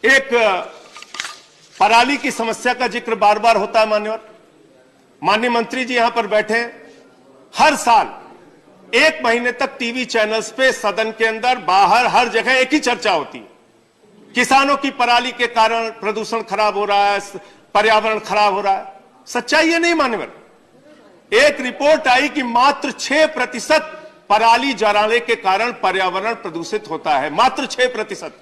एक पराली की समस्या का जिक्र बार बार होता है। माननीय मंत्री जी यहां पर बैठे हैं। हर साल 1 महीने तक टीवी चैनल्स पे, सदन के अंदर, बाहर, हर जगह एक ही चर्चा होती है। किसानों की पराली के कारण प्रदूषण खराब हो रहा है, पर्यावरण खराब हो रहा है। सच्चाई ये नहीं मान्यवर। एक रिपोर्ट आई कि मात्र 6% पराली जलाने के कारण पर्यावरण प्रदूषित होता है। मात्र 6%।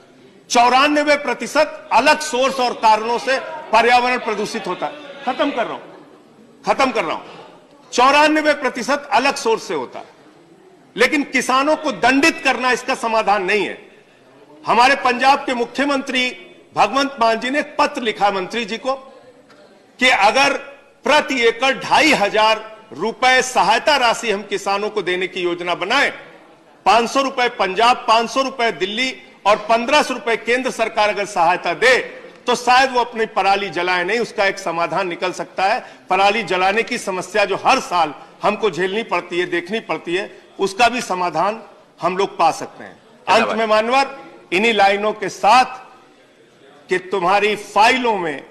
94% अलग सोर्स और कारणों से पर्यावरण प्रदूषित होता है। खत्म कर रहा हूं। 94% अलग सोर्स से होता है। लेकिन किसानों को दंडित करना इसका समाधान नहीं है। हमारे पंजाब के मुख्यमंत्री भगवंत मान जी ने एक पत्र लिखा मंत्री जी को कि अगर प्रति एकड़ 2,500 रुपए सहायता राशि हम किसानों को देने की योजना बनाए, 500 रुपए पंजाब, 500 रुपए दिल्ली और 1500 रुपए केंद्र सरकार अगर सहायता दे तो शायद वो अपनी पराली जलाए नहीं, उसका एक समाधान निकल सकता है। पराली जलाने की समस्या जो हर साल हमको झेलनी पड़ती है, देखनी पड़ती है, उसका भी समाधान हम लोग पा सकते हैं। अंत में मानवर, इन्हीं लाइनों के साथ कि तुम्हारी फाइलों में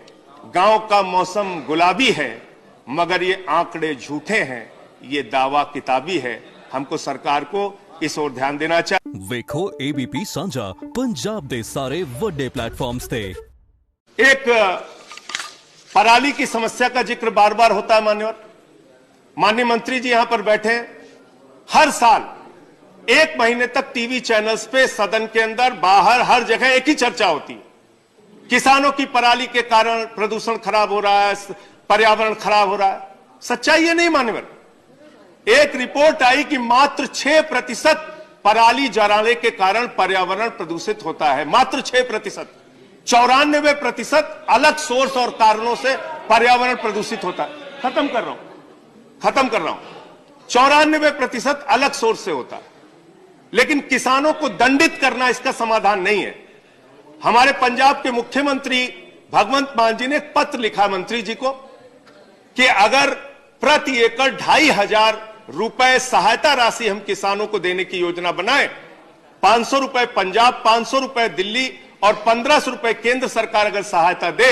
गांव का मौसम गुलाबी है, मगर ये आंकड़े झूठे हैं, ये दावा किताबी है। हमको सरकार को इस ओर ध्यान देना चाहिए। ਵੇਖੋ ABP ਸਾਂਝਾ पंजाब ਦੇ ਸਾਰੇ ਵੱਡੇ प्लेटफॉर्म्स ਤੇ। एक पराली की समस्या का जिक्र बार बार होता है। माननीय मंत्री जी यहां पर बैठे हैं। हर साल 1 महीने तक टीवी चैनल्स पे, सदन के अंदर, बाहर, हर जगह एक ही चर्चा होती है। किसानों की पराली के कारण प्रदूषण खराब हो रहा है, पर्यावरण खराब हो रहा है। सच्चाई ये नहीं मान्यवर। एक रिपोर्ट आई कि मात्र 6% पराली जलाने के कारण पर्यावरण प्रदूषित होता है। मात्र 6%। 94% अलग सोर्स और कारणों से पर्यावरण प्रदूषित होता है। खत्म कर रहा हूं। 94% अलग सोर्स से होता है। लेकिन किसानों को दंडित करना इसका समाधान नहीं है। हमारे पंजाब के मुख्यमंत्री भगवंत मान जी ने एक पत्र लिखा मंत्री जी को कि अगर प्रति एकड़ 2,500 रुपए सहायता राशि हम किसानों को देने की योजना बनाए, 500 रुपए पंजाब, 500 रुपए दिल्ली और 1500 रुपए केंद्र सरकार अगर सहायता दे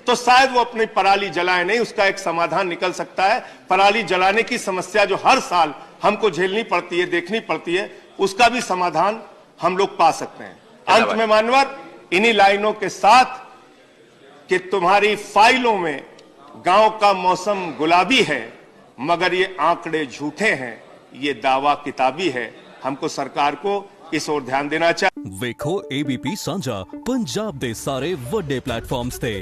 तो शायद वो अपनी पराली जलाए नहीं, उसका एक समाधान निकल सकता है। पराली जलाने की समस्या जो हर साल हमको झेलनी पड़ती है, देखनी पड़ती है, उसका भी समाधान हम लोग पा सकते हैं। अंत में मानवर, इन्हीं लाइनों के साथ कि तुम्हारी फाइलों में गांव का मौसम गुलाबी है, मगर ये आंकड़े झूठे हैं, ये दावा किताबी है। हमको सरकार को इस ओर ध्यान देना चाहिए। ਵੇਖੋ ABP ਸਾਂਝਾ पंजाब ਦੇ ਸਾਰੇ ਵੱਡੇ प्लेटफॉर्म्स ਤੇ।